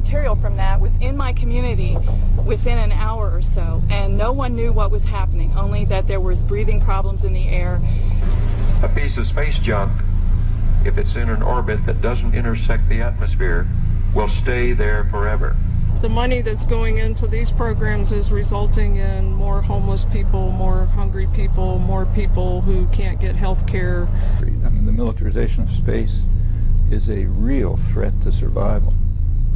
material from that was in my community within an hour or so, and no one knew what was happening, only that there was breathing problems in the air. A piece of space junk, if it's in an orbit that doesn't intersect the atmosphere, will stay there forever. The money that's going into these programs is resulting in more homeless people, more hungry people, more people who can't get health care. I mean, the militarization of space is a real threat to survival,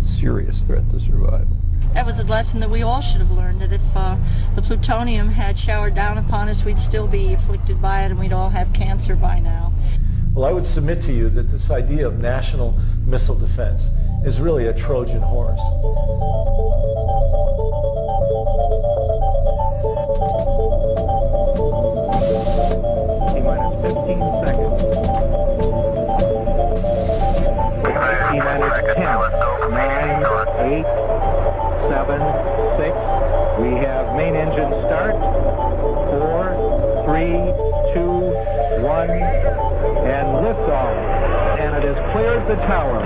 serious threat to survival. That was a lesson that we all should have learned, that if the plutonium had showered down upon us, we'd still be afflicted by it and we'd all have cancer by now. Well, I would submit to you that this idea of national missile defense is really a Trojan horse. T-minus 15 seconds. T-minus 10, 9, 8, 7, 6. We have main engine start. 4, 3, 2, 1, and liftoff. And it has cleared the tower.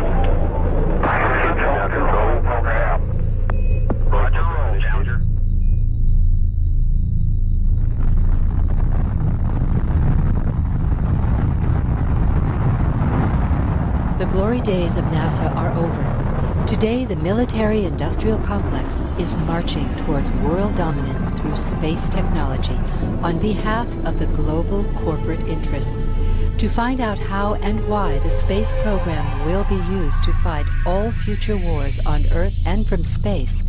The glory days of NASA are over. Today, the military-industrial complex is marching towards world dominance through space technology on behalf of the global corporate interests. To find out how and why the space program will be used to fight all future wars on Earth and from space,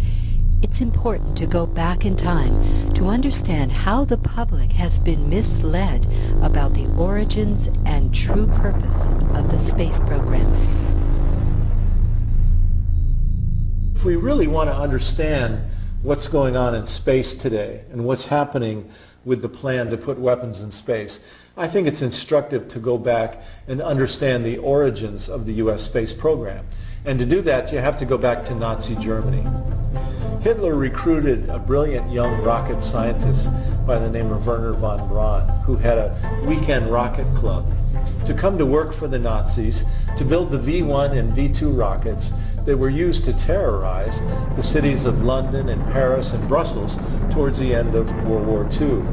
it's important to go back in time to understand how the public has been misled about the origins and true purpose of the space program. If we really want to understand what's going on in space today and what's happening with the plan to put weapons in space, I think it's instructive to go back and understand the origins of the U.S. space program. And to do that, you have to go back to Nazi Germany. Hitler recruited a brilliant young rocket scientist by the name of Wernher von Braun, who had a weekend rocket club, to come to work for the Nazis to build the V-1 and V-2 rockets that were used to terrorize the cities of London and Paris and Brussels towards the end of World War II.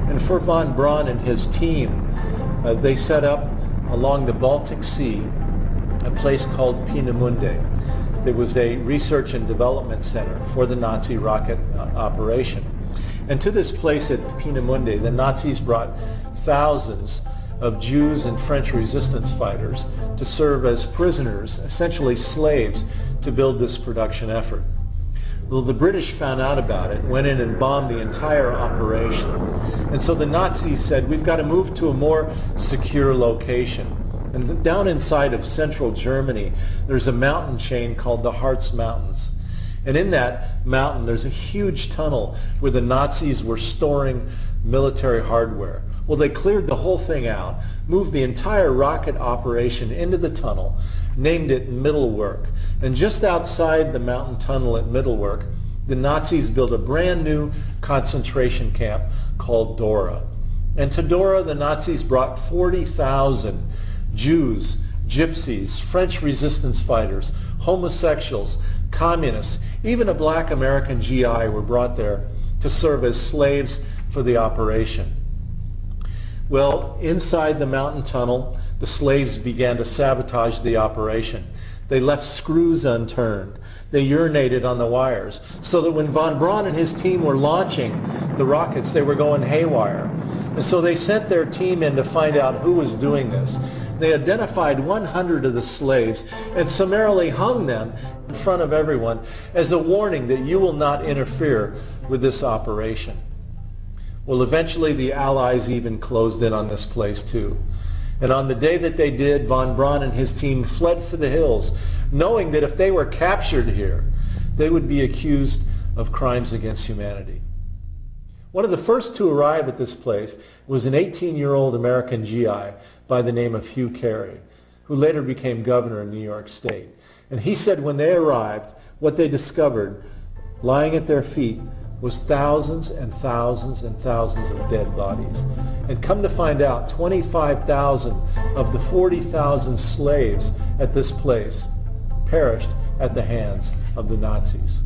And for von Braun and his team, they set up along the Baltic Sea a place called Peenemünde. There was a research and development center for the Nazi rocket operation. And to this place at Peenemünde, the Nazis brought thousands of Jews and French resistance fighters to serve as prisoners, essentially slaves, to build this production effort. Well, the British found out about it, went in and bombed the entire operation. And so the Nazis said, we've got to move to a more secure location. And down inside of central Germany, there's a mountain chain called the Harz Mountains. And in that mountain, there's a huge tunnel where the Nazis were storing military hardware. Well, they cleared the whole thing out, moved the entire rocket operation into the tunnel, named it Mittelwerk. And just outside the mountain tunnel at Mittelwerk, the Nazis built a brand new concentration camp called Dora. And to Dora, the Nazis brought 40,000 Jews, gypsies, French resistance fighters, homosexuals, communists, even a black American GI were brought there to serve as slaves for the operation. Well, inside the mountain tunnel, the slaves began to sabotage the operation. They left screws unturned. They urinated on the wires, so that when von Braun and his team were launching the rockets, they were going haywire. And so they sent their team in to find out who was doing this. They identified 100 of the slaves and summarily hung them in front of everyone as a warning that you will not interfere with this operation. Well, eventually the Allies even closed in on this place too. And on the day that they did, von Braun and his team fled for the hills, knowing that if they were captured here, they would be accused of crimes against humanity. One of the first to arrive at this place was an 18-year-old American GI by the name of Hugh Carey, who later became governor in New York State. And he said when they arrived, what they discovered lying at their feet was thousands and thousands and thousands of dead bodies. And come to find out, 25,000 of the 40,000 slaves at this place perished at the hands of the Nazis.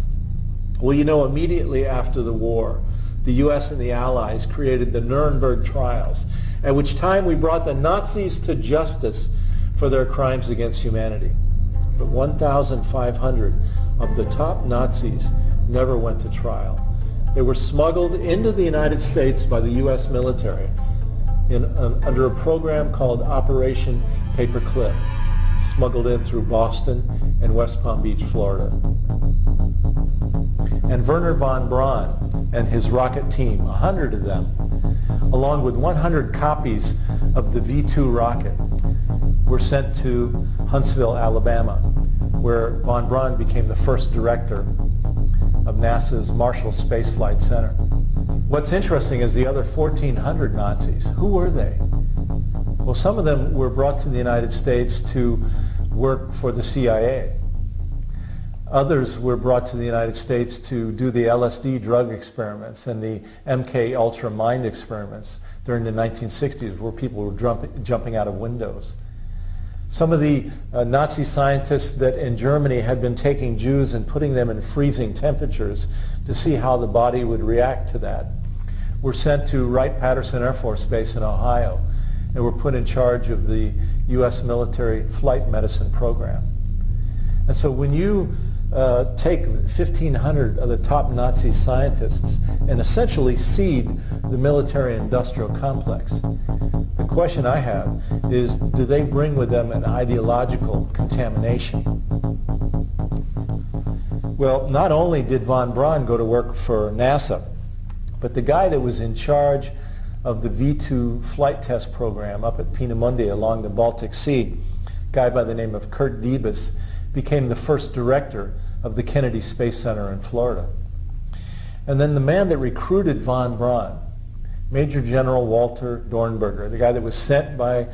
Well, you know, immediately after the war, the U.S. and the Allies created the Nuremberg trials, at which time we brought the Nazis to justice for their crimes against humanity. But 1,500 of the top Nazis never went to trial. They were smuggled into the United States by the U.S. military under a program called Operation Paperclip, smuggled in through Boston and West Palm Beach, Florida. And Wernher von Braun and his rocket team, 100 of them, along with 100 copies of the V-2 rocket, were sent to Huntsville, Alabama, where von Braun became the first director of NASA's Marshall Space Flight Center. What's interesting is the other 1,400 Nazis. Who were they? Well, some of them were brought to the United States to work for the CIA. Others were brought to the United States to do the LSD drug experiments and the MK Ultra mind experiments during the 1960s, where people were jumping out of windows. Some of the Nazi scientists that in Germany had been taking Jews and putting them in freezing temperatures to see how the body would react to that were sent to Wright-Patterson Air Force Base in Ohio and were put in charge of the U.S. military flight medicine program. And so when you take 1,500 of the top Nazi scientists and essentially seed the military-industrial complex, the question I have is, do they bring with them an ideological contamination? Well, not only did von Braun go to work for NASA, but the guy that was in charge of the V-2 flight test program up at Peenemünde along the Baltic Sea, a guy by the name of Kurt Diebes, became the first director of the Kennedy Space Center in Florida. And then the man that recruited von Braun, Major General Walter Dornberger, the guy that was sent by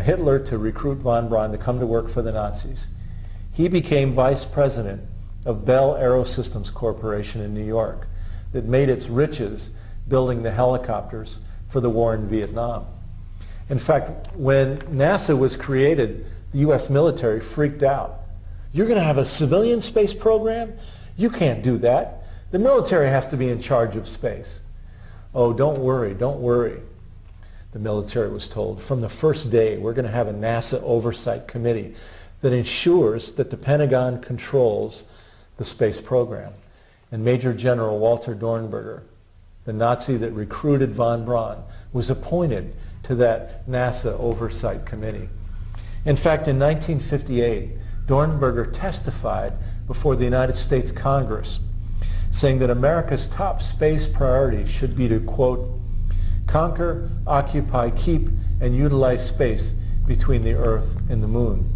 Hitler to recruit von Braun to come to work for the Nazis, he became vice president of Bell Aerosystems Corporation in New York that made its riches building the helicopters for the war in Vietnam. In fact, when NASA was created, the U.S. military freaked out. You're going to have a civilian space program? You can't do that. The military has to be in charge of space. Oh, don't worry, the military was told. From the first day, we're going to have a NASA oversight committee that ensures that the Pentagon controls the space program. And Major General Walter Dornberger, the Nazi that recruited von Braun, was appointed to that NASA oversight committee. In fact, in 1958, Dornberger testified before the United States Congress, saying that America's top space priority should be to, quote, conquer, occupy, keep, and utilize space between the Earth and the Moon.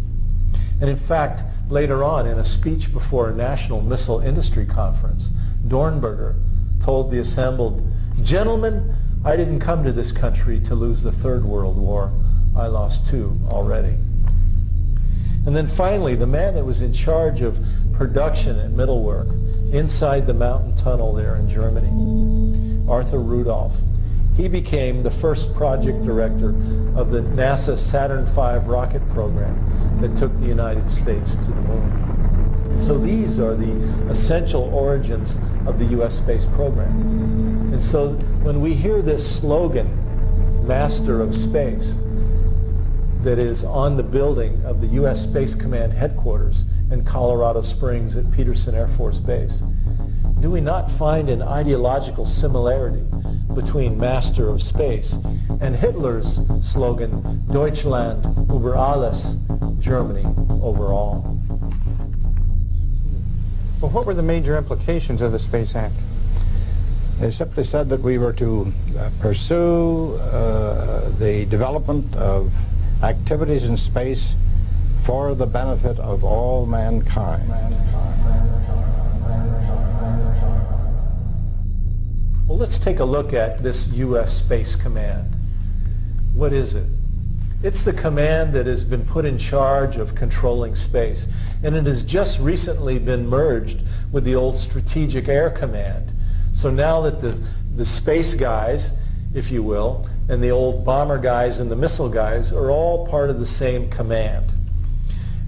And in fact, later on in a speech before a national missile industry conference, Dornberger told the assembled, "Gentlemen, I didn't come to this country to lose the Third World War. I lost two already." And then finally, the man that was in charge of production and middle work inside the mountain tunnel there in Germany, Arthur Rudolph, he became the first project director of the NASA Saturn V rocket program that took the United States to the moon. And so these are the essential origins of the U.S. space program. And so when we hear this slogan, Master of Space, that is on the building of the U.S. Space Command headquarters in Colorado Springs at Peterson Air Force Base, do we not find an ideological similarity between Master of Space and Hitler's slogan, Deutschland über alles, Germany over all? Well, what were the major implications of the Space Act? They simply said that we were to pursue the development of activities in space for the benefit of all mankind. Well, let's take a look at this U.S. Space Command. What is it? It's the command that has been put in charge of controlling space, and it has just recently been merged with the old Strategic Air Command. So now that the space guys, if you will, and the old bomber guys and the missile guys are all part of the same command.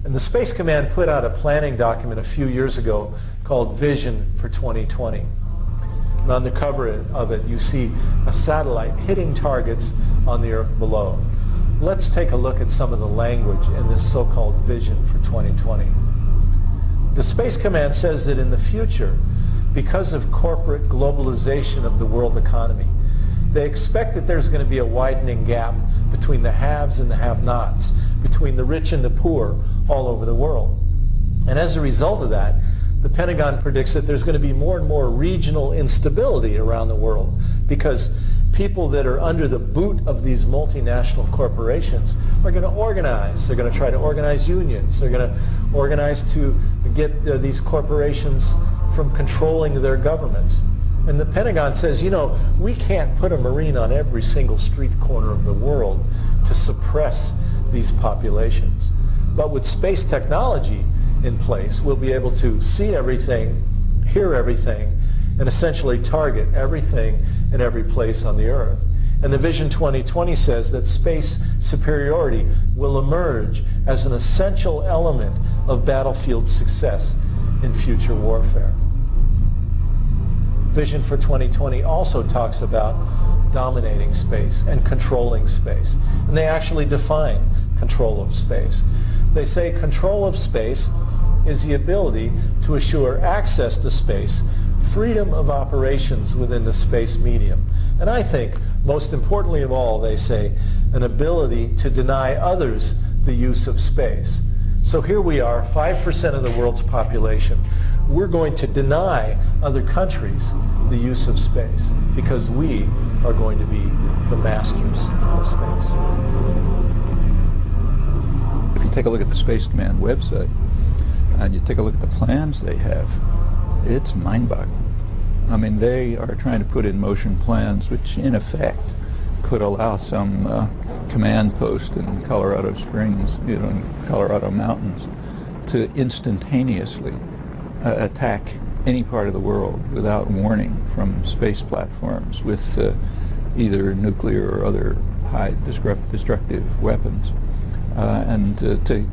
And the Space Command put out a planning document a few years ago called Vision for 2020. And on the cover of it, you see a satellite hitting targets on the Earth below. Let's take a look at some of the language in this so-called Vision for 2020. The Space Command says that in the future, because of corporate globalization of the world economy, they expect that there's going to be a widening gap between the haves and the have-nots, between the rich and the poor all over the world. And as a result of that, the Pentagon predicts that there's going to be more and more regional instability around the world because people that are under the boot of these multinational corporations are going to organize. They're going to try to organize unions. They're going to organize to get these corporations from controlling their governments. And the Pentagon says, you know, we can't put a Marine on every single street corner of the world to suppress these populations. But with space technology in place, we'll be able to see everything, hear everything, and essentially target everything in every place on the Earth. And the Vision 2020 says that space superiority will emerge as an essential element of battlefield success in future warfare. Vision for 2020 also talks about dominating space and controlling space. And they actually define control of space. They say control of space is the ability to assure access to space, freedom of operations within the space medium. And I think, most importantly of all, they say, an ability to deny others the use of space. So here we are, 5% of the world's population. We're going to deny other countries the use of space because we are going to be the masters of space. If you take a look at the Space Command website and you take a look at the plans they have, it's mind-boggling. I mean, they are trying to put in motion plans which, in effect, could allow some command post in Colorado Springs, you know, in Colorado mountains, to instantaneously attack any part of the world without warning from space platforms with either nuclear or other high destructive weapons, and to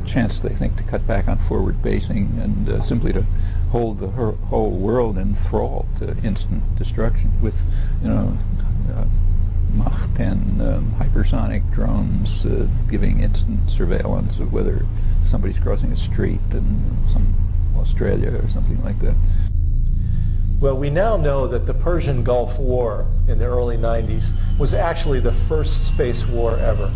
chance, they think, to cut back on forward basing and simply to hold the whole world in thrall to instant destruction with, you know, Mach 10 hypersonic drones giving instant surveillance of whether somebody's crossing a street in some Australia or something like that. Well, we now know that the Persian Gulf War in the early 90s was actually the first space war ever.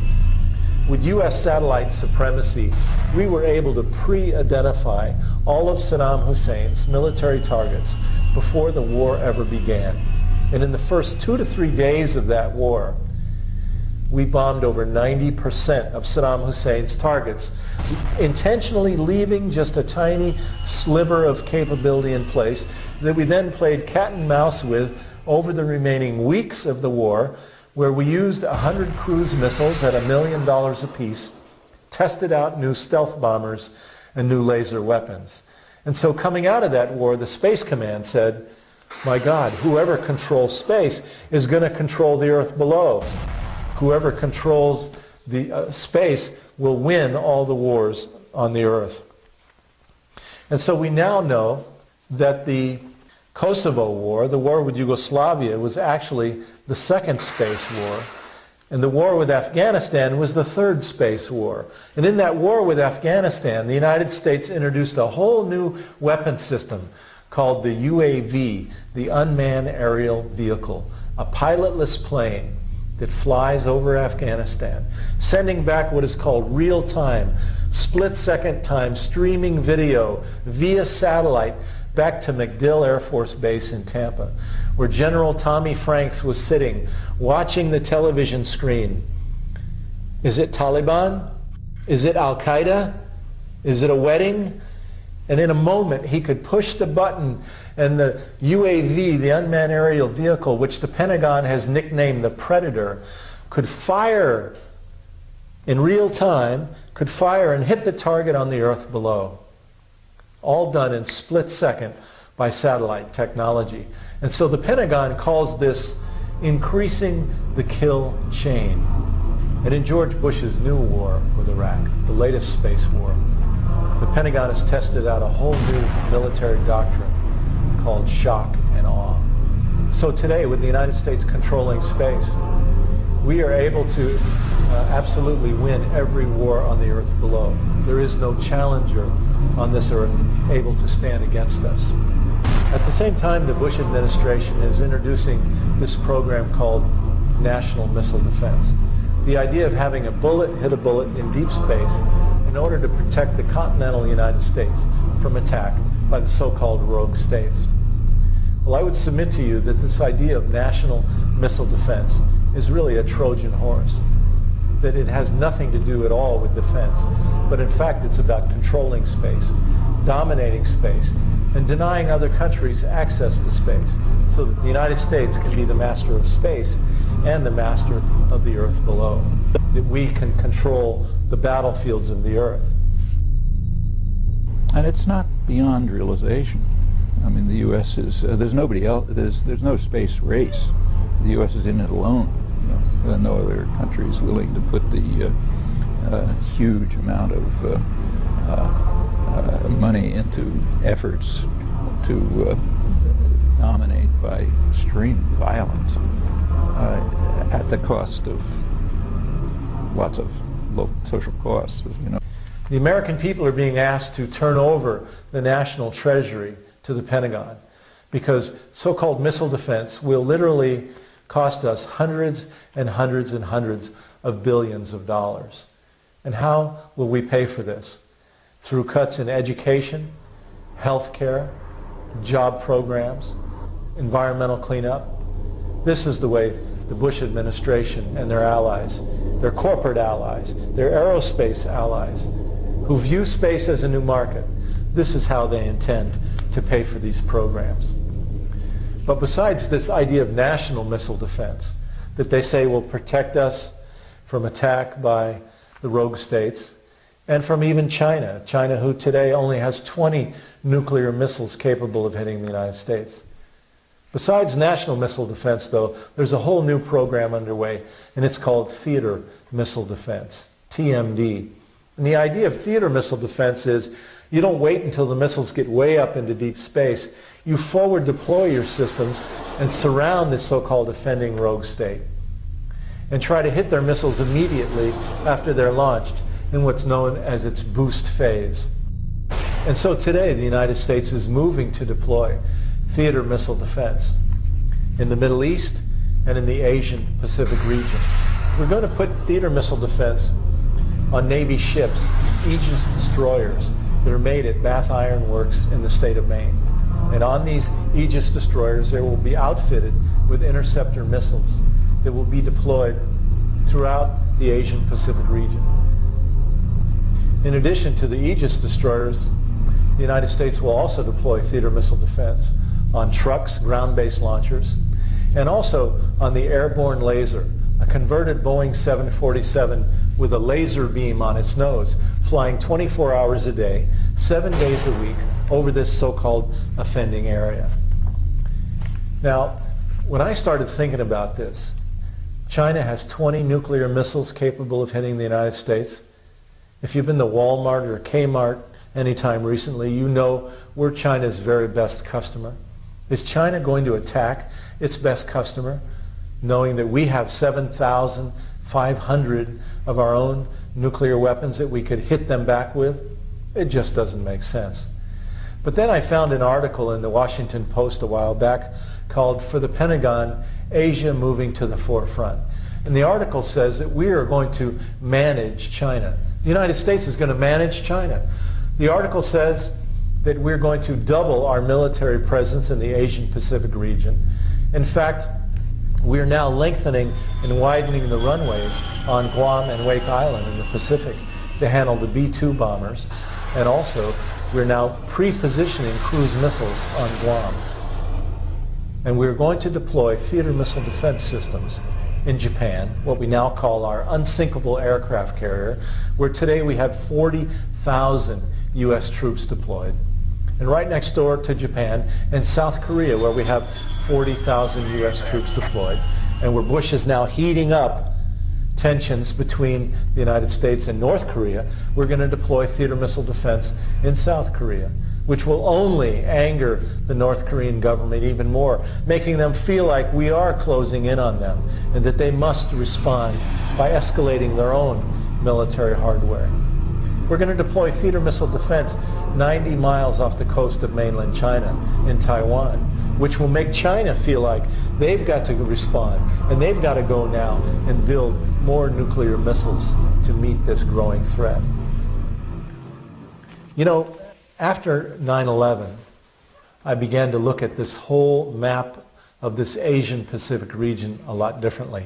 With U.S. satellite supremacy, we were able to pre-identify all of Saddam Hussein's military targets before the war ever began. And in the first 2 to 3 days of that war, we bombed over 90% of Saddam Hussein's targets, intentionally leaving just a tiny sliver of capability in place that we then played cat and mouse with over the remaining weeks of the war, where we used 100 cruise missiles at $1 million apiece, tested out new stealth bombers and new laser weapons. And so coming out of that war, the Space Command said, my God, whoever controls space is going to control the Earth below. Whoever controls the space will win all the wars on the Earth. And so we now know that the Kosovo War, the war with Yugoslavia, was actually the second space war. And the war with Afghanistan was the third space war. And in that war with Afghanistan, the United States introduced a whole new weapon system called the UAV, the Unmanned Aerial Vehicle, a pilotless plane that flies over Afghanistan, sending back what is called real-time, split-second time streaming video via satellite back to MacDill Air Force Base in Tampa, where General Tommy Franks was sitting watching the television screen. Is it Taliban? Is it Al-Qaeda? Is it a wedding? And in a moment, he could push the button and the UAV, the Unmanned Aerial Vehicle, which the Pentagon has nicknamed the Predator, could fire in real time, could fire and hit the target on the Earth below. All done in split second by satellite technology. And so the Pentagon calls this increasing the kill chain. And in George Bush's new war with Iraq, the latest space war, Pentagon has tested out a whole new military doctrine called shock and awe. So today, with the United States controlling space, we are able to absolutely win every war on the earth below. There is no challenger on this earth able to stand against us. At the same time, the Bush administration is introducing this program called National Missile Defense. The idea of having a bullet hit a bullet in deep space in order to protect the continental United States from attack by the so-called rogue states. Well, I would submit to you that this idea of national missile defense is really a Trojan horse, that it has nothing to do at all with defense, but in fact it's about controlling space, dominating space, and denying other countries access to space so that the United States can be the master of space and the master of the earth below, that we can control the battlefields of the earth. And it's not beyond realization. I mean, the U.S. is, there's nobody else, there's no space race. The U.S. is in it alone. You know, no other country is willing to put the huge amount of money into efforts to dominate by extreme violence at the cost of lots of low social costs, as you know. The American people are being asked to turn over the national treasury to the Pentagon because so-called missile defense will literally cost us hundreds and hundreds and hundreds of billions of dollars. And how will we pay for this? Through cuts in education, health care, job programs, environmental cleanup. This is the way the Bush administration and their allies, their corporate allies, their aerospace allies, who view space as a new market, this is how they intend to pay for these programs. But besides this idea of national missile defense that they say will protect us from attack by the rogue states and from even China, China who today only has 20 nuclear missiles capable of hitting the United States. Besides national missile defense, though, there's a whole new program underway, and it's called theater missile defense, TMD. And the idea of theater missile defense is you don't wait until the missiles get way up into deep space. You forward deploy your systems and surround this so-called offending rogue state and try to hit their missiles immediately after they're launched in what's known as its boost phase. And so today the United States is moving to deploy theater missile defense in the Middle East and in the Asian Pacific region. We're going to put theater missile defense on Navy ships, Aegis destroyers that are made at Bath Iron Works in the state of Maine. And on these Aegis destroyers, they will be outfitted with interceptor missiles that will be deployed throughout the Asian Pacific region. In addition to the Aegis destroyers, the United States will also deploy theater missile defense on trucks, ground-based launchers, and also on the airborne laser, a converted Boeing 747 with a laser beam on its nose, flying 24 hours a day, 7 days a week, over this so-called offending area. Now, when I started thinking about this, China has 20 nuclear missiles capable of hitting the United States. If you've been to Walmart or Kmart anytime recently, you know we're China's very best customer. Is China going to attack its best customer, knowing that we have 7,500 of our own nuclear weapons that we could hit them back with? It just doesn't make sense. But then I found an article in the Washington Post a while back called "For the Pentagon, Asia Moving to the Forefront." And the article says that we are going to manage China. The United States is going to manage China. The article says that we're going to double our military presence in the Asian Pacific region. In fact, we're now lengthening and widening the runways on Guam and Wake Island in the Pacific to handle the B-2 bombers. And also, we're now pre-positioning cruise missiles on Guam. And we're going to deploy theater missile defense systems in Japan, what we now call our unsinkable aircraft carrier, where today we have 40,000 U.S. troops deployed. And right next door to Japan, and South Korea, where we have 40,000 U.S. troops deployed, and where Bush is now heating up tensions between the United States and North Korea, we're going to deploy theater missile defense in South Korea, which will only anger the North Korean government even more, making them feel like we are closing in on them and that they must respond by escalating their own military hardware. We're going to deploy theater missile defense 90 miles off the coast of mainland China in Taiwan, which will make China feel like they've got to respond and they've got to go now and build more nuclear missiles to meet this growing threat. You know, after 9/11, I began to look at this whole map of this Asian Pacific region a lot differently.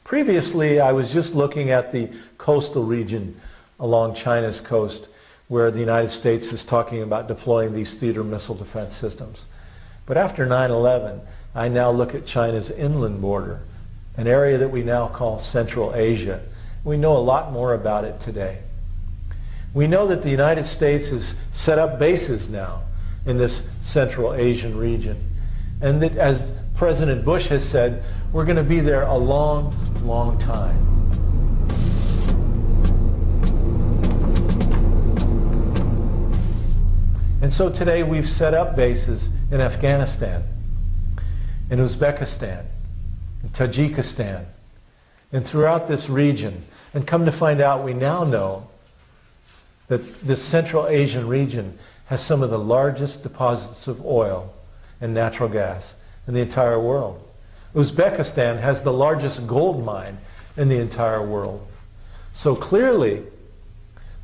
Previously, I was just looking at the coastal region along China's coast, where the United States is talking about deploying these theater missile defense systems. But after 9/11, I now look at China's inland border, an area that we now call Central Asia. We know a lot more about it today. We know that the United States has set up bases now in this Central Asian region, and that, as President Bush has said, we're going to be there a long, long time. And so today we've set up bases in Afghanistan, in Uzbekistan, in Tajikistan, and throughout this region. And come to find out, we now know that this Central Asian region has some of the largest deposits of oil and natural gas in the entire world. Uzbekistan has the largest gold mine in the entire world. So clearly,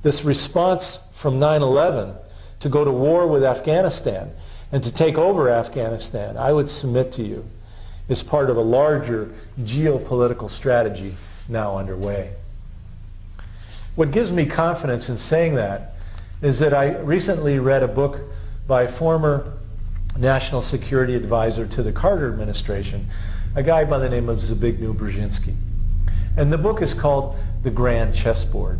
this response from 9/11 to go to war with Afghanistan and to take over Afghanistan, I would submit to you, is part of a larger geopolitical strategy now underway. What gives me confidence in saying that is that I recently read a book by former National Security Advisor to the Carter administration, a guy by the name of Zbigniew Brzezinski. And the book is called The Grand Chessboard.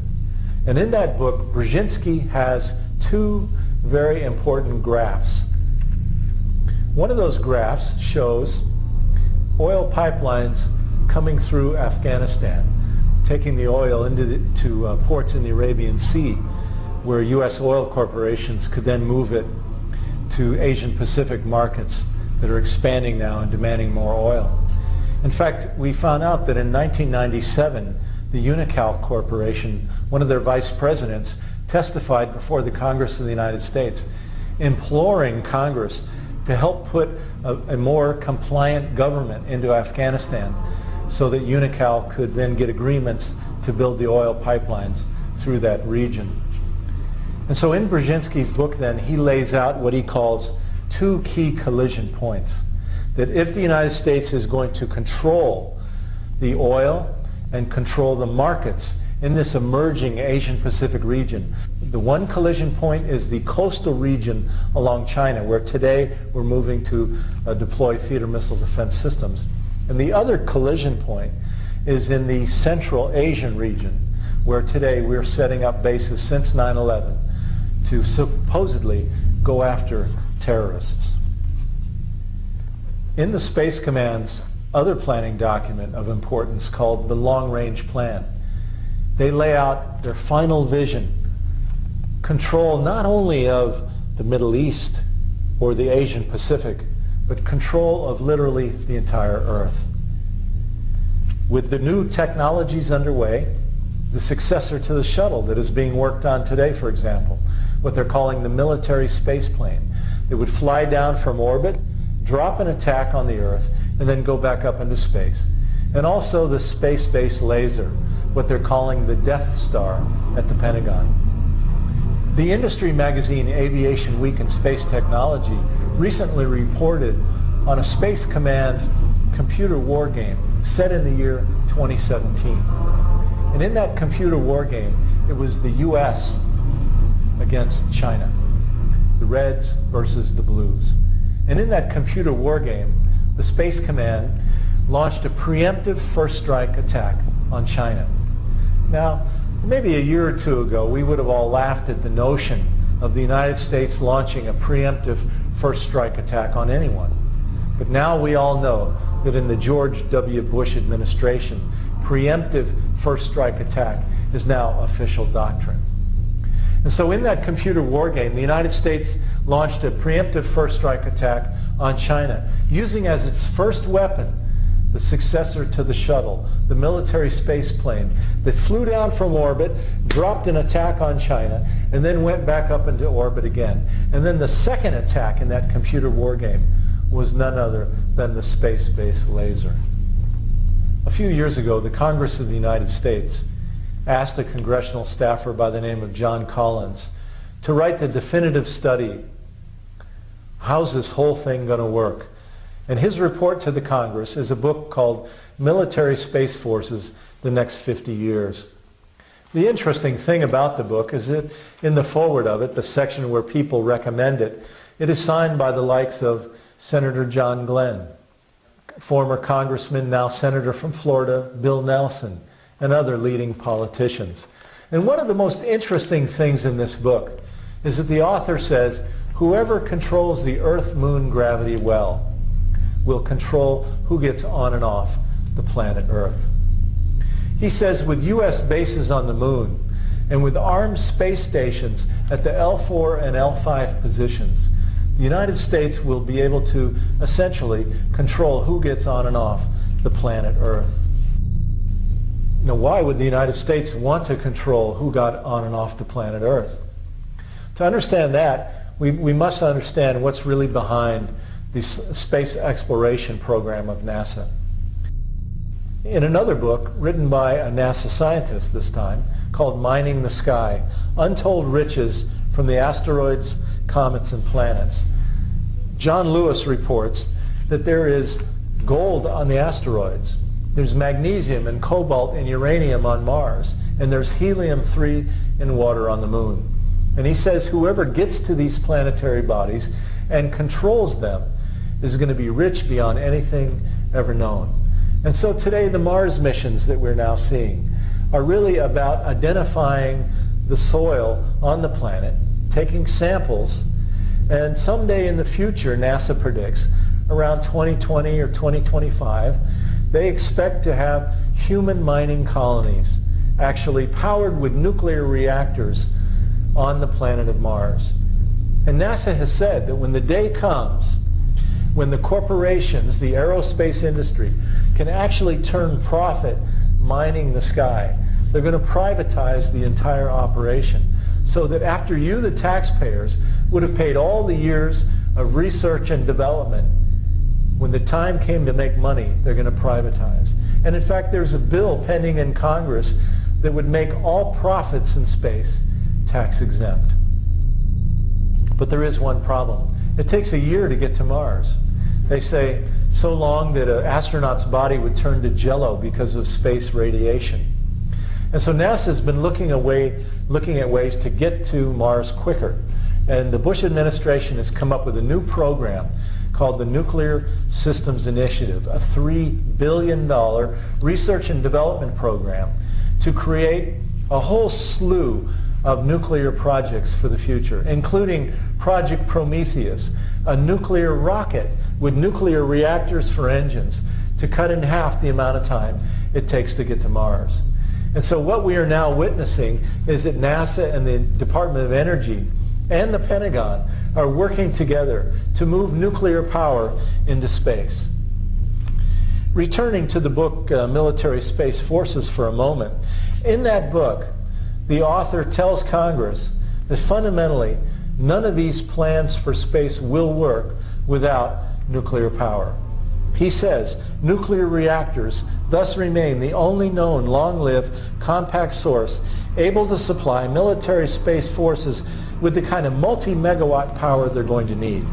And in that book, Brzezinski has two very important graphs. One of those graphs shows oil pipelines coming through Afghanistan, taking the oil into ports in the Arabian Sea, where U.S. oil corporations could then move it to Asian Pacific markets that are expanding now and demanding more oil. In fact, we found out that in 1997, the Unocal Corporation, one of their vice presidents, testified before the Congress of the United States, imploring Congress to help put a more compliant government into Afghanistan so that Unocal could then get agreements to build the oil pipelines through that region. And so in Brzezinski's book then, he lays out what he calls two key collision points. That if the United States is going to control the oil and control the markets in this emerging Asian Pacific region, the one collision point is the coastal region along China, where today we're moving to deploy theater missile defense systems. And the other collision point is in the Central Asian region, where today we're setting up bases since 9/11 to supposedly go after terrorists. In the Space Command's other planning document of importance called the Long Range Plan, they lay out their final vision, control not only of the Middle East or the Asian Pacific, but control of literally the entire Earth. With the new technologies underway, the successor to the shuttle that is being worked on today, for example, what they're calling the military space plane, it would fly down from orbit, drop an attack on the Earth, and then go back up into space. And also the space-based laser, what they're calling the Death Star at the Pentagon. The industry magazine Aviation Week in Space Technology recently reported on a Space Command computer war game set in the year 2017. And in that computer war game, it was the U.S. against China, the Reds versus the Blues. And in that computer war game, the Space Command launched a preemptive first strike attack on China. Now, maybe a year or two ago, we would have all laughed at the notion of the United States launching a preemptive first strike attack on anyone. But now we all know that in the George W. Bush administration, preemptive first strike attack is now official doctrine. And so in that computer war game, the United States launched a preemptive first strike attack on China, using as its first weapon the successor to the shuttle, the military space plane that flew down from orbit, dropped an attack on China, and then went back up into orbit again. And then the second attack in that computer war game was none other than the space-based laser. A few years ago, the Congress of the United States asked a congressional staffer by the name of John Collins to write the definitive study. How's this whole thing going to work? And his report to the Congress is a book called Military Space Forces, the Next 50 Years. The interesting thing about the book is that in the foreword of it, the section where people recommend it, it is signed by the likes of Senator John Glenn, former congressman, now senator from Florida, Bill Nelson, and other leading politicians. And one of the most interesting things in this book is that the author says, whoever controls the Earth-Moon gravity well will control who gets on and off the planet Earth. He says with U.S. bases on the moon and with armed space stations at the L4 and L5 positions, the United States will be able to essentially control who gets on and off the planet Earth. Now, why would the United States want to control who got on and off the planet Earth? To understand that, we must understand what's really behind the space exploration program of NASA. In another book, written by a NASA scientist this time, called Mining the Sky, Untold Riches from the Asteroids, Comets, and Planets, John Lewis reports that there is gold on the asteroids, there's magnesium and cobalt and uranium on Mars, and there's helium-3 in water on the moon. And he says whoever gets to these planetary bodies and controls them is going to be rich beyond anything ever known. And so today the Mars missions that we're now seeing are really about identifying the soil on the planet, taking samples, and someday in the future, NASA predicts, around 2020 or 2025, they expect to have human mining colonies actually powered with nuclear reactors on the planet of Mars. And NASA has said that when the day comes when the corporations, the aerospace industry, can actually turn profit mining the sky, they're going to privatize the entire operation so that after you, the taxpayers, would have paid all the years of research and development, when the time came to make money, they're going to privatize. And in fact, there's a bill pending in Congress that would make all profits in space tax exempt. But there is one problem. It takes a year to get to Mars. They say so long that an astronaut's body would turn to jello because of space radiation. And so NASA's been looking at ways to get to Mars quicker. And the Bush administration has come up with a new program called the Nuclear Systems Initiative, a $3 billion research and development program to create a whole slew of nuclear projects for the future, including Project Prometheus, a nuclear rocket with nuclear reactors for engines to cut in half the amount of time it takes to get to Mars. And so what we are now witnessing is that NASA and the Department of Energy and the Pentagon are working together to move nuclear power into space. Returning to the book Military Space Forces for a moment, in that book, the author tells Congress that fundamentally none of these plans for space will work without nuclear power. He says nuclear reactors thus remain the only known long-lived compact source able to supply military space forces with the kind of multi-megawatt power they're going to need.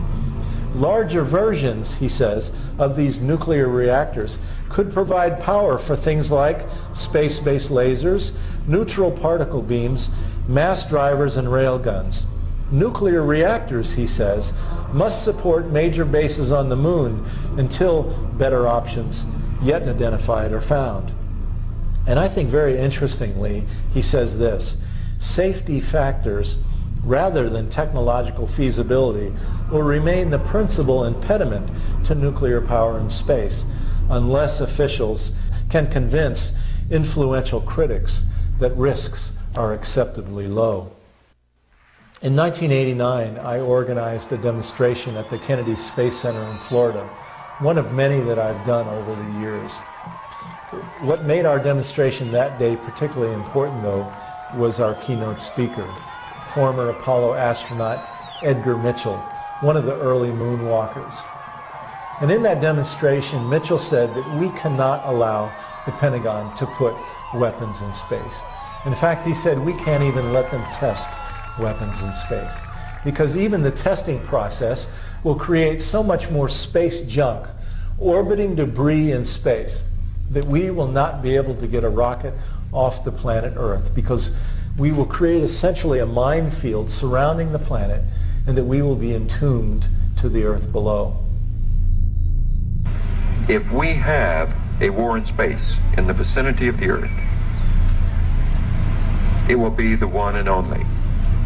Larger versions, he says, of these nuclear reactors could provide power for things like space-based lasers, neutral particle beams, mass drivers, and railguns. Nuclear reactors, he says, must support major bases on the moon until better options, yet identified, are found. And I think very interestingly, he says this: safety factors rather than technological feasibility will remain the principal impediment to nuclear power in space unless officials can convince influential critics that risks are acceptably low. In 1989, I organized a demonstration at the Kennedy Space Center in Florida, one of many that I've done over the years. What made our demonstration that day particularly important, though, was our keynote speaker, former Apollo astronaut Edgar Mitchell, one of the early moonwalkers. And in that demonstration, Mitchell said that we cannot allow the Pentagon to put weapons in space. In fact, he said we can't even let them test weapons in space, because even the testing process will create so much more space junk, orbiting debris in space, that we will not be able to get a rocket off the planet Earth, because we will create essentially a minefield surrounding the planet, and that we will be entombed to the Earth below. If we have a war in space in the vicinity of the Earth, it will be the one and only.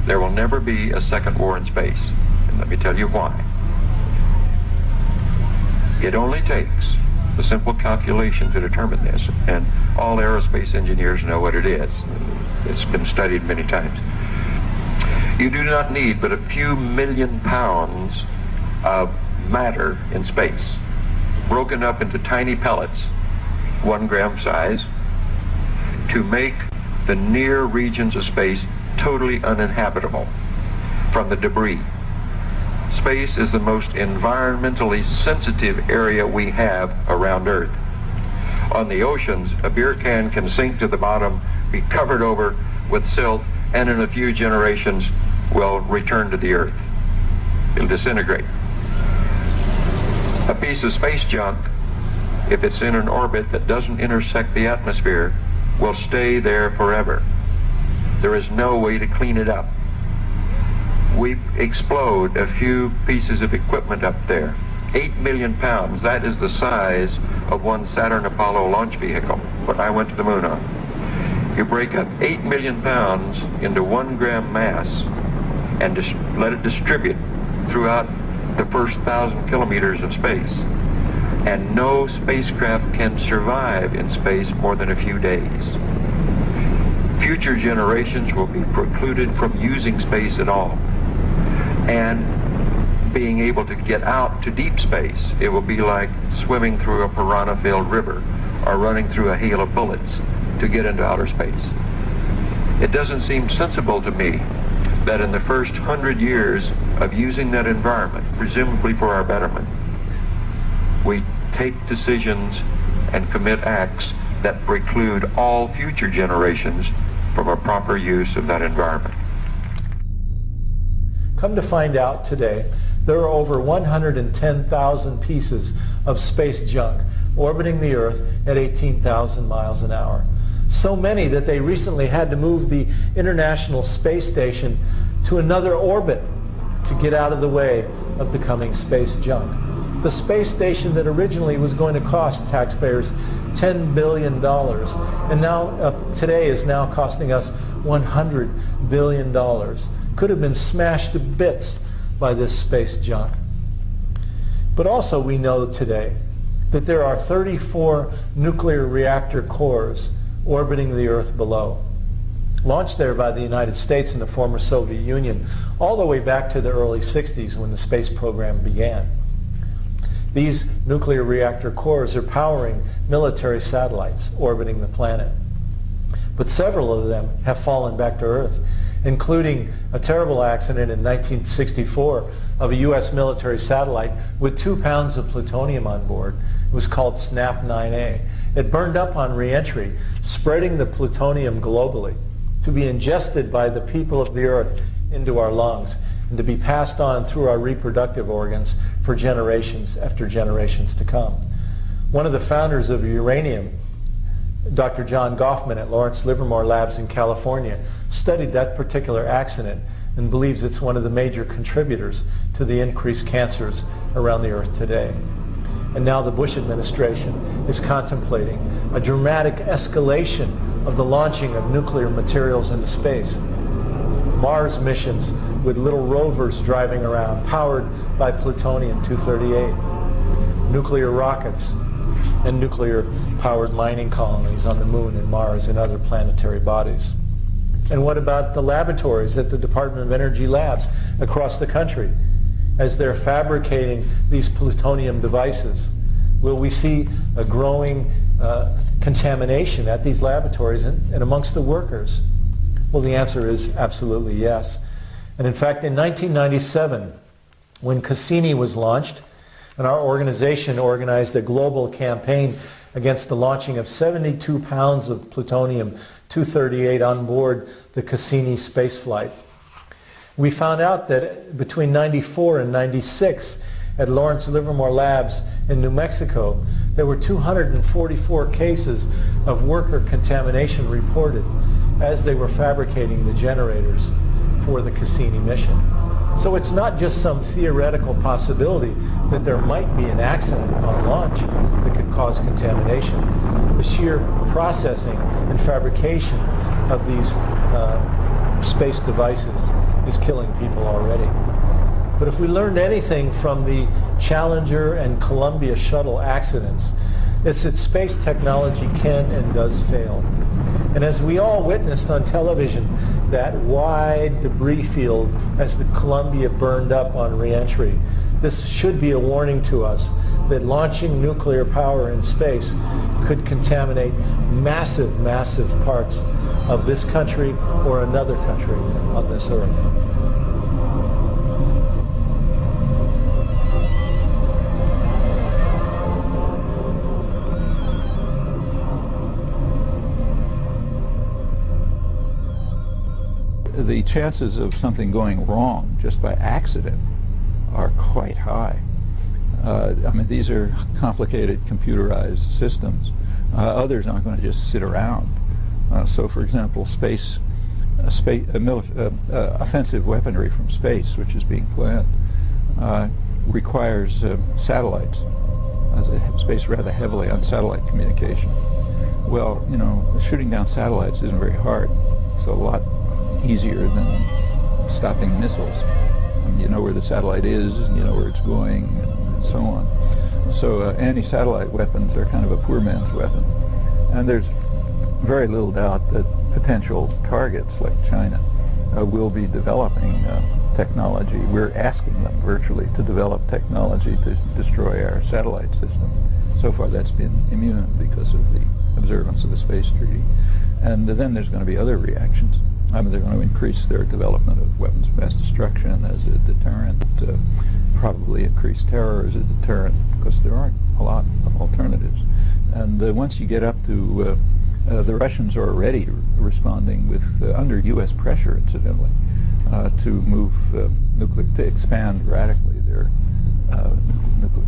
There will never be a second war in space, and let me tell you why. It only takes a simple calculation to determine this, and all aerospace engineers know what it is. It's been studied many times. You do not need but a few million pounds of matter in space, broken up into tiny pellets, 1 gram size, to make the near regions of space totally uninhabitable from the debris. Space is the most environmentally sensitive area we have around Earth. On the oceans, a beer can sink to the bottom, be covered over with silt, and in a few generations will return to the Earth. It'll disintegrate. A piece of space junk, if it's in an orbit that doesn't intersect the atmosphere, will stay there forever. There is no way to clean it up. We explode a few pieces of equipment up there. 8 million pounds, that is the size of one Saturn Apollo launch vehicle, what I went to the moon on. You break up 8 million pounds into 1 gram mass and let it distribute throughout the first 1,000 kilometers of space. And no spacecraft can survive in space more than a few days. Future generations will be precluded from using space at all. And being able to get out to deep space, it will be like swimming through a piranha-filled river or running through a hail of bullets to get into outer space. It doesn't seem sensible to me that in the first 100 years of using that environment, presumably for our betterment, we take decisions and commit acts that preclude all future generations from a proper use of that environment. Come to find out today, there are over 110,000 pieces of space junk orbiting the Earth at 18,000 miles an hour. So many that they recently had to move the International Space Station to another orbit to get out of the way of the coming space junk. The space station that originally was going to cost taxpayers $10 billion, and now today is now costing us $100 billion, could have been smashed to bits by this space junk. But also we know today that there are 34 nuclear reactor cores orbiting the Earth below, launched there by the United States and the former Soviet Union all the way back to the early 60s when the space program began. These nuclear reactor cores are powering military satellites orbiting the planet. But several of them have fallen back to Earth, including a terrible accident in 1964 of a U.S. military satellite with 2 pounds of plutonium on board. It was called SNAP 9A. It burned up on re-entry, spreading the plutonium globally to be ingested by the people of the Earth into our lungs and to be passed on through our reproductive organs for generations after generations to come. One of the founders of uranium, Dr. John Goffman at Lawrence Livermore Labs in California, studied that particular accident and believes it's one of the major contributors to the increased cancers around the Earth today. And now the Bush administration is contemplating a dramatic escalation of the launching of nuclear materials into space. Mars missions with little rovers driving around, powered by plutonium-238. Nuclear rockets and nuclear-powered mining colonies on the Moon and Mars and other planetary bodies. And what about the laboratories at the Department of Energy labs across the country as they're fabricating these plutonium devices? Will we see a growing contamination at these laboratories and amongst the workers? Well, the answer is absolutely yes. And in fact, in 1997, when Cassini was launched, and our organization organized a global campaign against the launching of 72 pounds of plutonium-238 on board the Cassini spaceflight. We found out that between 94 and 96 at Lawrence Livermore Labs in New Mexico, there were 244 cases of worker contamination reported as they were fabricating the generators for the Cassini mission. So it's not just some theoretical possibility that there might be an accident on launch that could cause contamination. The sheer processing and fabrication of these space devices is killing people already. But if we learned anything from the Challenger and Columbia shuttle accidents, it's that space technology can and does fail. And as we all witnessed on television, that wide debris field as the Columbia burned up on re-entry, this should be a warning to us that launching nuclear power in space could contaminate massive, massive parts of this country or another country on this earth. The chances of something going wrong just by accident are quite high. I mean, these are complicated computerized systems. Others aren't going to just sit around. So, for example, offensive weaponry from space, which is being planned, requires satellites. Space rather heavily on satellite communication. Well, you know, shooting down satellites isn't very hard. It's a lot easier than stopping missiles. I mean, you know where the satellite is, and you know where it's going, and so on. So anti-satellite weapons are kind of a poor man's weapon. And there's very little doubt that potential targets like China will be developing technology. We're asking them virtually to develop technology to destroy our satellite system. So far that's been immune because of the observance of the Space Treaty. And then there's going to be other reactions. I mean, they're going to increase their development of weapons of mass destruction as a deterrent, probably increase terror as a deterrent, because there aren't a lot of alternatives. And once you get up to, the Russians are already responding with, under U.S. pressure, incidentally, to move to expand radically their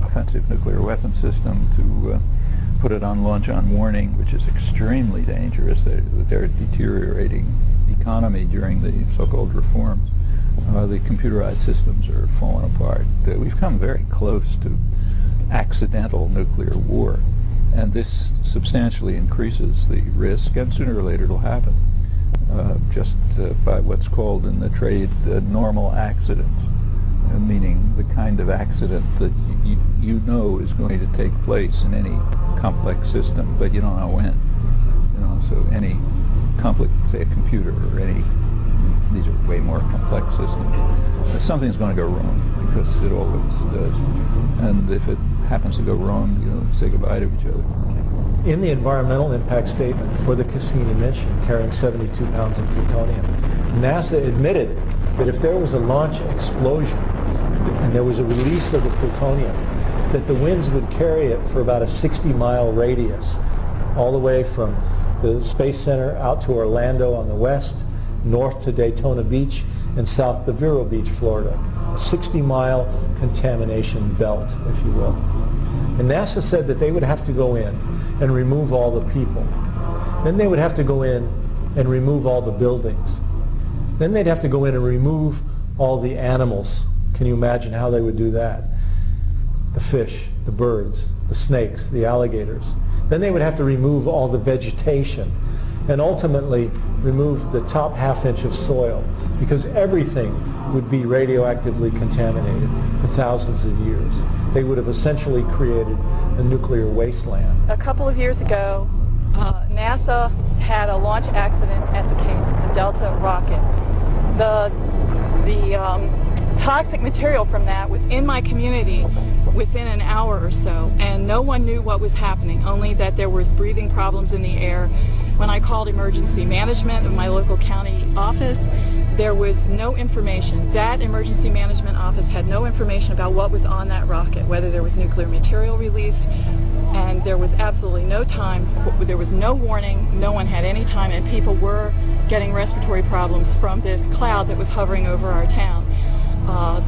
offensive nuclear weapon system, to put it on launch on warning, which is extremely dangerous. They're deteriorating economy during the so-called reforms. The computerized systems are falling apart. We've come very close to accidental nuclear war, and this substantially increases the risk, and sooner or later it'll happen, just by what's called in the trade normal accidents, meaning the kind of accident that you know is going to take place in any complex system, but you don't know when. You know, so any complex, say a computer or any, these are way more complex systems. Something's going to go wrong, because it always does. And if it happens to go wrong, you know, say goodbye to each other. In the environmental impact statement for the Cassini mission, carrying 72 pounds of plutonium, NASA admitted that if there was a launch explosion and there was a release of the plutonium, that the winds would carry it for about a 60-mile radius, all the way from the Space Center out to Orlando on the west, north to Daytona Beach, and south to Vero Beach, Florida. A 60-mile contamination belt, if you will. And NASA said that they would have to go in and remove all the people. Then they would have to go in and remove all the buildings. Then they'd have to go in and remove all the animals. Can you imagine how they would do that? The fish, the birds, the snakes, the alligators. Then they would have to remove all the vegetation and ultimately remove the top half-inch of soil, because everything would be radioactively contaminated. for thousands of years. They would have essentially created a nuclear wasteland. A couple of years ago, NASA had a launch accident at the Cape, the Delta rocket. The toxic material from that was in my community within an hour or so, and no one knew what was happening, only that there was breathing problems in the air. When I called emergency management of my local county office, there was no information. That emergency management office had no information about what was on that rocket, whether there was nuclear material released, and there was absolutely no time, there was no warning, no one had any time, and people were getting respiratory problems from this cloud that was hovering over our town.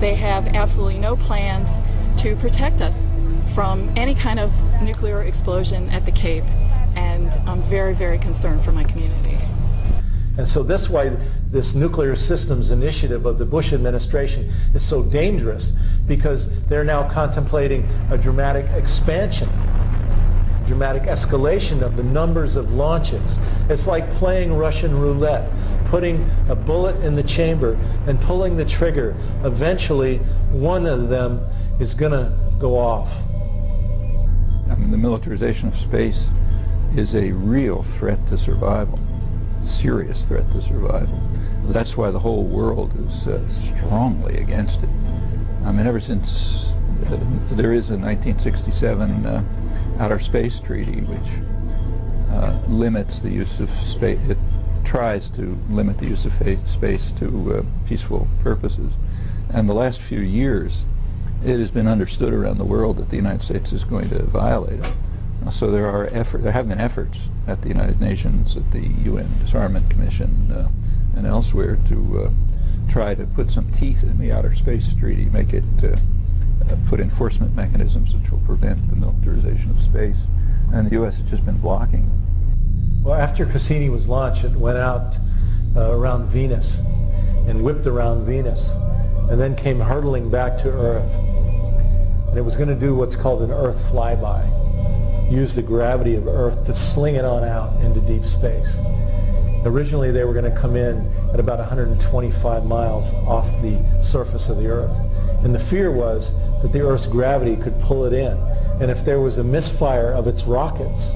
They have absolutely no plans to protect us from any kind of nuclear explosion at the Cape, and I'm very, very concerned for my community. And so that's why this nuclear systems initiative of the Bush administration is so dangerous, because they're now contemplating a dramatic expansion, dramatic escalation of the numbers of launches. It's like playing Russian roulette, putting a bullet in the chamber and pulling the trigger. Eventually, one of them is going to go off. I mean, the militarization of space is a real threat to survival. Serious threat to survival. That's why the whole world is strongly against it. I mean, ever since there is a 1967 Outer Space Treaty, which limits the use of space, it tries to limit the use of space to peaceful purposes. And the last few years, it has been understood around the world that the United States is going to violate it. So there have been efforts at the United Nations, at the UN Disarmament Commission, and elsewhere to try to put some teeth in the Outer Space Treaty, make it put enforcement mechanisms which will prevent the militarization of space. And the U.S. has just been blocking them. Well, after Cassini was launched, it went out around Venus and whipped around Venus, and then came hurtling back to Earth. And it was going to do what's called an Earth flyby. Use the gravity of Earth to sling it on out into deep space. Originally they were going to come in at about 125 miles off the surface of the Earth. And the fear was that the Earth's gravity could pull it in. And if there was a misfire of its rockets,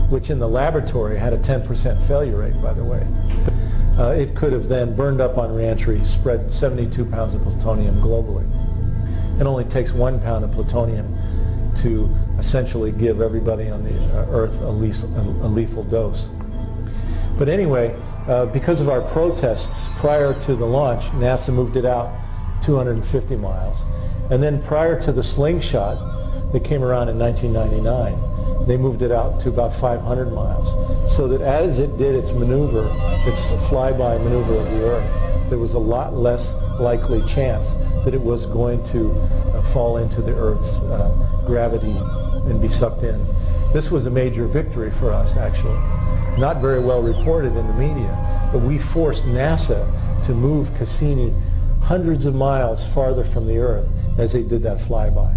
which in the laboratory had a 10% failure rate, by the way, it could have then burned up on reentry, spread 72 pounds of plutonium globally. It only takes 1 pound of plutonium to essentially give everybody on the Earth a lethal dose. But anyway, because of our protests prior to the launch, NASA moved it out 250 miles. And then prior to the slingshot that came around in 1999, they moved it out to about 500 miles. So that as it did its maneuver, its flyby maneuver of the Earth, there was a lot less likely chance that it was going to fall into the Earth's gravity and be sucked in. This was a major victory for us, actually. Not very well reported in the media, but we forced NASA to move Cassini hundreds of miles farther from the Earth as they did that flyby.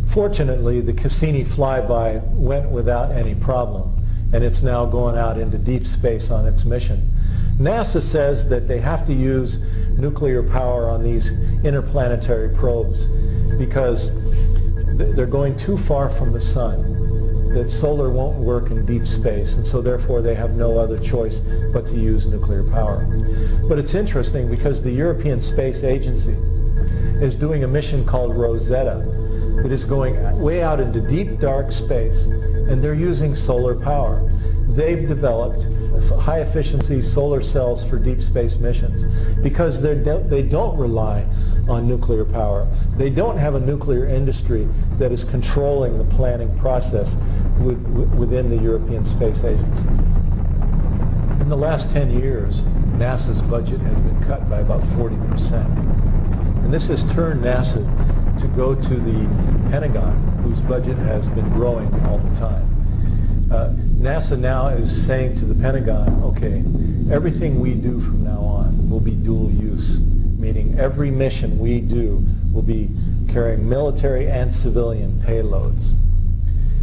Fortunately, the Cassini flyby went without any problem, and it's now going out into deep space on its mission. NASA says that they have to use nuclear power on these interplanetary probes because they're going too far from the sun, that solar won't work in deep space, and so therefore they have no other choice but to use nuclear power. But it's interesting because the European Space Agency is doing a mission called Rosetta that is going way out into deep dark space, and they're using solar power. They've developed high-efficiency solar cells for deep space missions because they don't rely on nuclear power. They don't have a nuclear industry that is controlling the planning process within the European Space Agency. In the last 10 years, NASA's budget has been cut by about 40%. And this has turned NASA to go to the Pentagon, whose budget has been growing all the time. NASA now is saying to the Pentagon, okay, everything we do from now on will be dual use, meaning every mission we do will be carrying military and civilian payloads.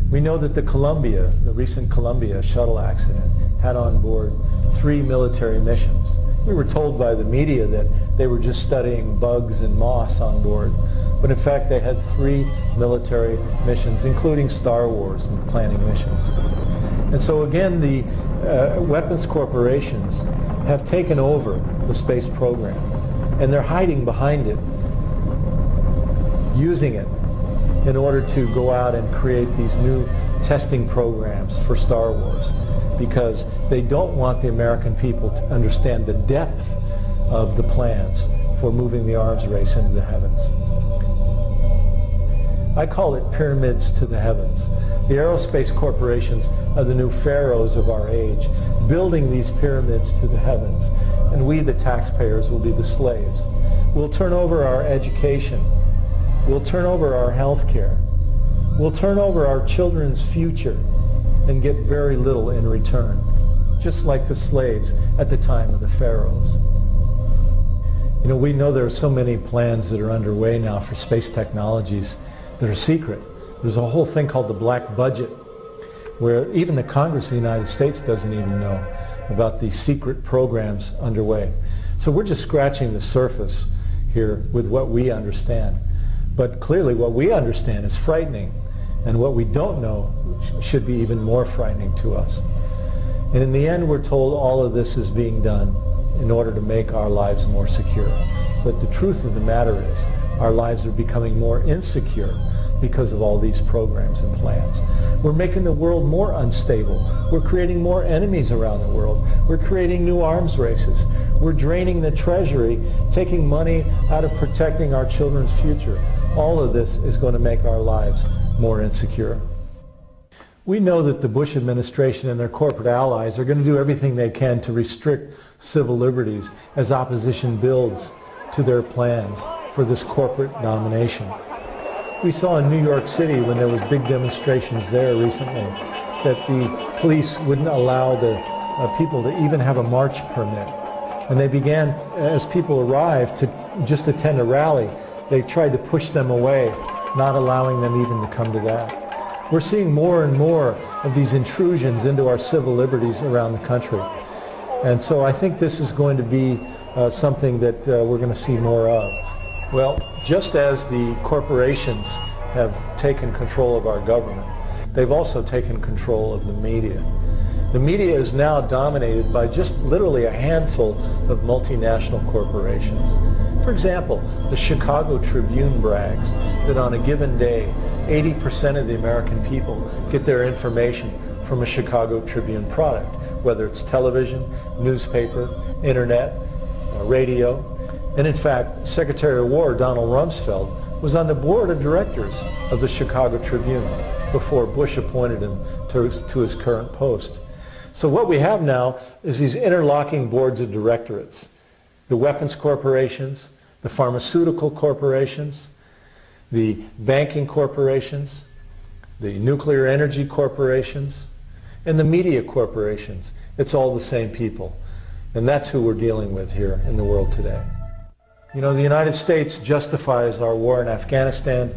We know that the recent Columbia shuttle accident had on board 3 military missions, We were told by the media that they were just studying bugs and moss on board, but in fact they had 3 military missions, including Star Wars planning missions. And so again, the weapons corporations have taken over the space program, and they're hiding behind it, using it in order to go out and create these new testing programs for Star Wars, because they don't want the American people to understand the depth of the plans for moving the arms race into the heavens. I call it pyramids to the heavens. The aerospace corporations are the new pharaohs of our age, building these pyramids to the heavens, and we, the taxpayers, will be the slaves. We'll turn over our education. We'll turn over our health care. We'll turn over our children's future and get very little in return, just like the slaves at the time of the pharaohs. You know, we know there are so many plans that are underway now for space technologies that are secret. There's a whole thing called the black budget, where even the Congress of the United States doesn't even know about these secret programs underway. So we're just scratching the surface here with what we understand. But clearly what we understand is frightening, and what we don't know should be even more frightening to us. And in the end, we're told all of this is being done in order to make our lives more secure. But the truth of the matter is, our lives are becoming more insecure because of all these programs and plans. We're making the world more unstable. We're creating more enemies around the world. We're creating new arms races. We're draining the treasury, taking money out of protecting our children's future. All of this is going to make our lives more insecure. We know that the Bush administration and their corporate allies are going to do everything they can to restrict civil liberties as opposition builds to their plans for this corporate domination. We saw in New York City, when there was big demonstrations there recently, that the police wouldn't allow the people to even have a march permit. And they began, as people arrived to just attend a rally, they tried to push them away, not allowing them even to come to that. We're seeing more and more of these intrusions into our civil liberties around the country. And so I think this is going to be something that we're going to see more of. Well, just as the corporations have taken control of our government, they've also taken control of the media. The media is now dominated by just literally a handful of multinational corporations. For example, the Chicago Tribune brags that on a given day, 80% of the American people get their information from a Chicago Tribune product, whether it's television, newspaper, internet, radio. And in fact, Secretary of War Donald Rumsfeld was on the board of directors of the Chicago Tribune before Bush appointed him to his current post. So what we have now is these interlocking boards of directorates. The weapons corporations, the pharmaceutical corporations, the banking corporations, the nuclear energy corporations, and the media corporations. It's all the same people. And that's who we're dealing with here in the world today. You know, the United States justifies our war in Afghanistan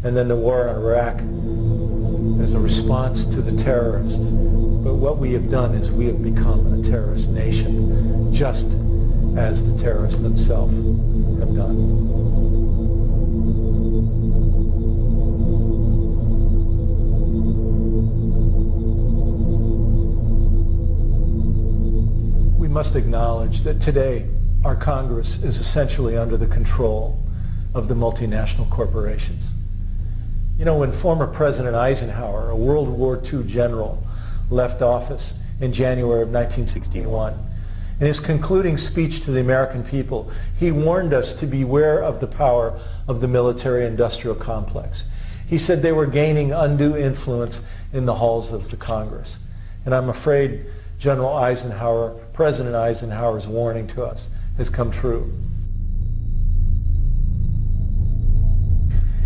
and then the war in Iraq as a response to the terrorists. But what we have done is we have become a terrorist nation, just as the terrorists themselves have done. We must acknowledge that today our Congress is essentially under the control of the multinational corporations. You know, when former President Eisenhower, a World War II general, left office in January of 1961, in his concluding speech to the American people, he warned us to beware of the power of the military-industrial complex. He said they were gaining undue influence in the halls of the Congress. And I'm afraid General Eisenhower, President Eisenhower's warning to us has come true.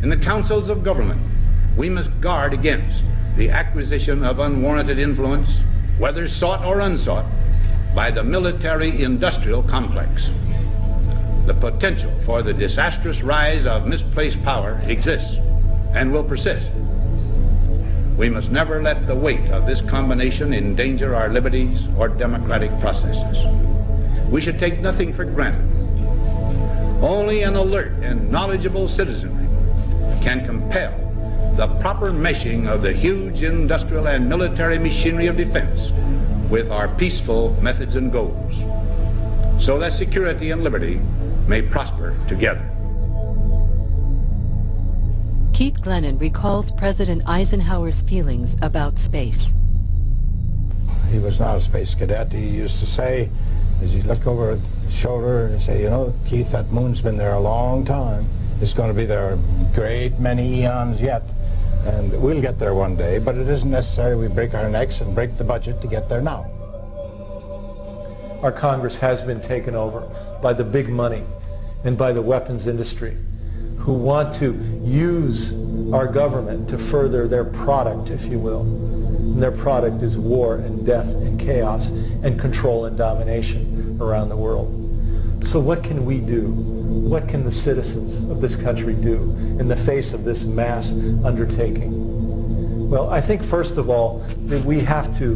In the councils of government, we must guard against the acquisition of unwarranted influence, whether sought or unsought, by the military-industrial complex. The potential for the disastrous rise of misplaced power exists and will persist. We must never let the weight of this combination endanger our liberties or democratic processes. we should take nothing for granted. Only an alert and knowledgeable citizenry can compel the proper meshing of the huge industrial and military machinery of defense with our peaceful methods and goals, so that security and liberty may prosper together. Keith Glennon recalls President Eisenhower's feelings about space. He was not a space cadet. He used to say, as he'd look over his shoulder and say, you know, Keith, that moon's been there a long time. It's going to be there a great many eons yet, and we'll get there one day, but it isn't necessary we break our necks and break the budget to get there now. Our Congress has been taken over by the big money and by the weapons industry, who want to use our government to further their product, if you will. And their product is war and death and chaos and control and domination around the world. So what can we do? What can the citizens of this country do in the face of this mass undertaking? Well, I think first of all that we have to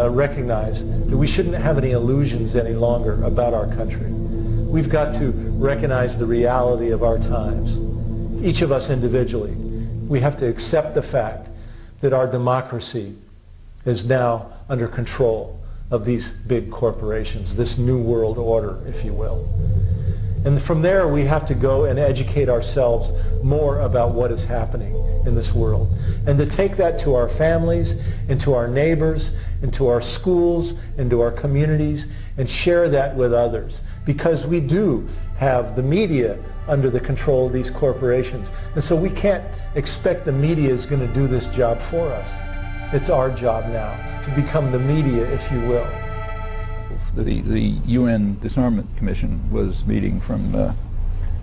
recognize that we shouldn't have any illusions any longer about our country. We've got to recognize the reality of our times. Each of us individually, we have to accept the fact that our democracy is now under control of these big corporations, this new world order, if you will. And from there, we have to go and educate ourselves more about what is happening in this world, and to take that to our families, and to our neighbors, and to our schools, and to our communities, and share that with others, because we do have the media under the control of these corporations. And so we can't expect the media is going to do this job for us. It's our job now to become the media, if you will. The UN Disarmament Commission was meeting from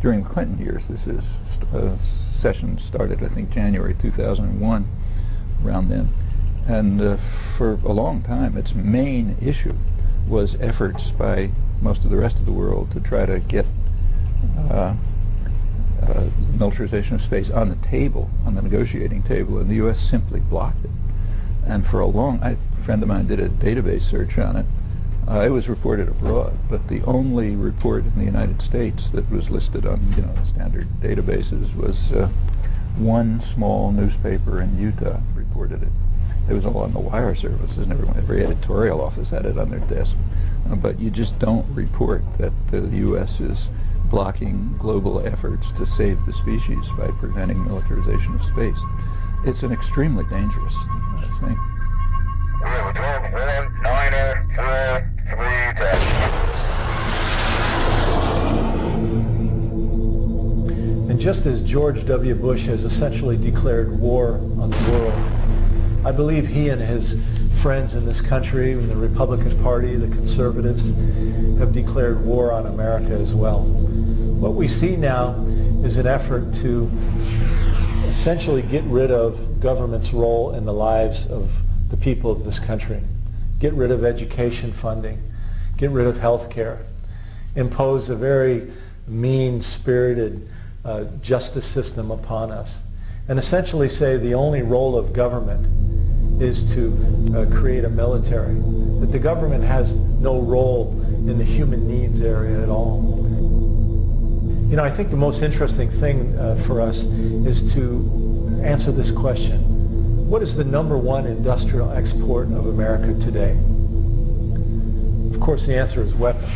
during the Clinton years. This is session started, I think, January 2001, around then. And for a long time, its main issue was efforts by most of the rest of the world to try to get militarization of space on the table, on the negotiating table, and the U.S. simply blocked it. And for a friend of mine did a database search on it. It was reported abroad, but the only report in the United States that was listed on, standard databases was one small newspaper in Utah reported it. It was all on the wire services, and every editorial office had it on their desk. But you just don't report that the U.S. is blocking global efforts to save the species by preventing militarization of space. It's an extremely dangerous thing. And just as George W. Bush has essentially declared war on the world, I believe he and his friends in this country, in the Republican Party, the conservatives, have declared war on America as well. What we see now is an effort to essentially get rid of government's role in the lives of the people of this country, get rid of education funding, get rid of health care, impose a very mean-spirited justice system upon us, and essentially say the only role of government is to create a military, that the government has no role in the human needs area at all. I think the most interesting thing for us is to answer this question. What is the #1 industrial export of America today? Of course, the answer is weapons.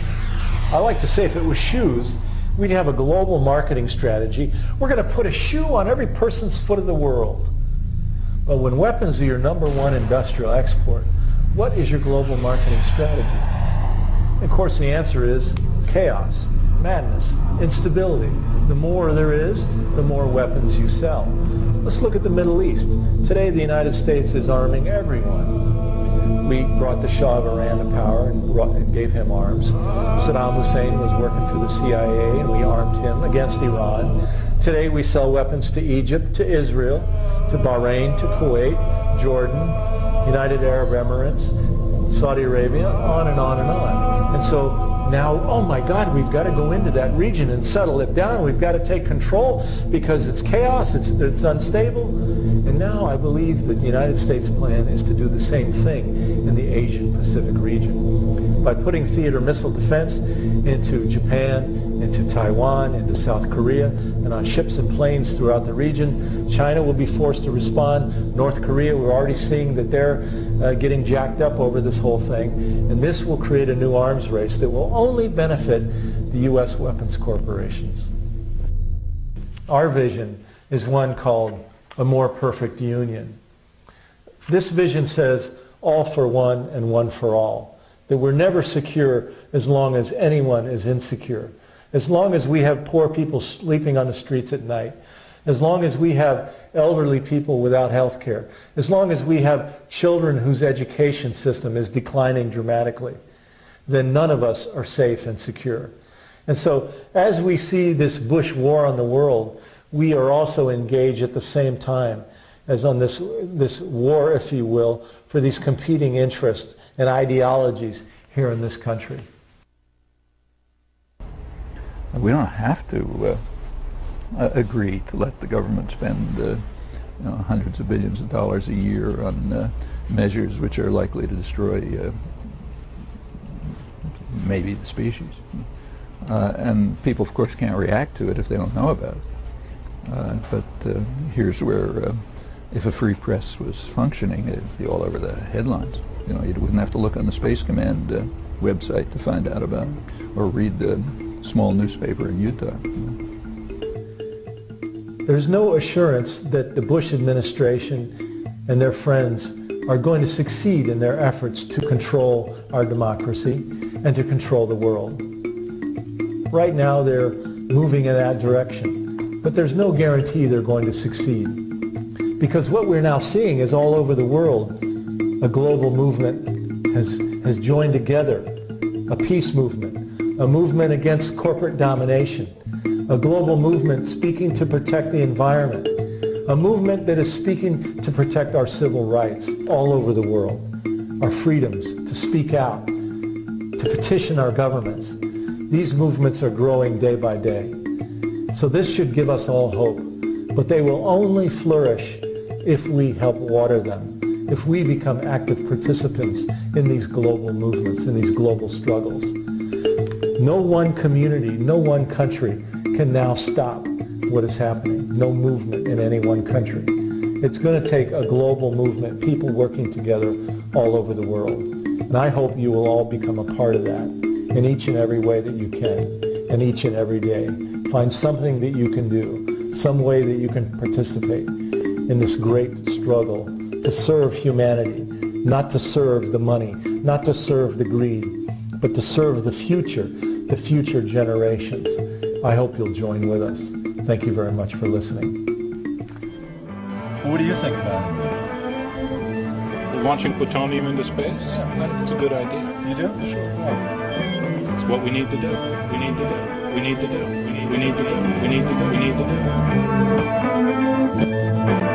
I like to say if it was shoes, we'd have a global marketing strategy. We're going to put a shoe on every person's foot of the world. But when weapons are your #1 industrial export, what is your global marketing strategy? Of course, the answer is chaos, madness, instability. The more there is, the more weapons you sell. Let's look at the Middle East. Today, the United States is arming everyone. We brought the Shah of Iran to power and gave him arms. Saddam Hussein was working for the CIA, and we armed him against Iran. Today, we sell weapons to Egypt, to Israel, to Bahrain, to Kuwait, Jordan, United Arab Emirates, Saudi Arabia, on and on and on. And so Now, oh my God, we've got to go into that region and settle it down. We've got to take control because it's chaos, it's unstable. And now I believe that the United States plan is to do the same thing in the Asian Pacific region. By putting theater missile defense into Japan, into Taiwan, into South Korea, and on ships and planes throughout the region, China will be forced to respond. North Korea, we're already seeing that they're getting jacked up over this whole thing. And this will create a new arms race that will only benefit the U.S. weapons corporations. Our vision is one called a more perfect union. This vision says all for one and one for all. That we're never secure as long as anyone is insecure. As long as we have poor people sleeping on the streets at night. As long as we have elderly people without health care. As long as we have children whose education system is declining dramatically. Then none of us are safe and secure. And so as we see this Bush war on the world, we are also engaged at the same time as on this war, if you will, for these competing interests and ideologies here in this country. We don't have to agree to let the government spend hundreds of billions of dollars a year on measures which are likely to destroy maybe the species. And people, of course, can't react to it if they don't know about it. But here's where, if a free press was functioning, it'd be all over the headlines. You know, you wouldn't have to look on the Space Command website to find out about it, or read the small newspaper in Utah. There's no assurance that the Bush administration and their friends are going to succeed in their efforts to control our democracy and to control the world. Right now they're moving in that direction, but there's no guarantee they're going to succeed. Because what we're now seeing is all over the world, a global movement has joined together, a peace movement, a movement against corporate domination, a global movement speaking to protect the environment, a movement that is speaking to protect our civil rights all over the world, our freedoms to speak out, to petition our governments. These movements are growing day by day. So this should give us all hope, but they will only flourish if we help water them, if we become active participants in these global movements, in these global struggles. No one community, no one country can now stop what is happening. No movement in any one country. It's going to take a global movement, people working together all over the world. And I hope you will all become a part of that in each and every way that you can, and each and every day. Find something that you can do, some way that you can participate in this great struggle to serve humanity, not to serve the money, not to serve the greed, but to serve the future generations. I hope you'll join with us. Thank you very much for listening. What do you think about it? Launching plutonium into space? Yeah, it's a good idea. You do? Sure. Yeah. It's what we need to do. We need to do. We need to do. We need to do. We need to do. We need to do.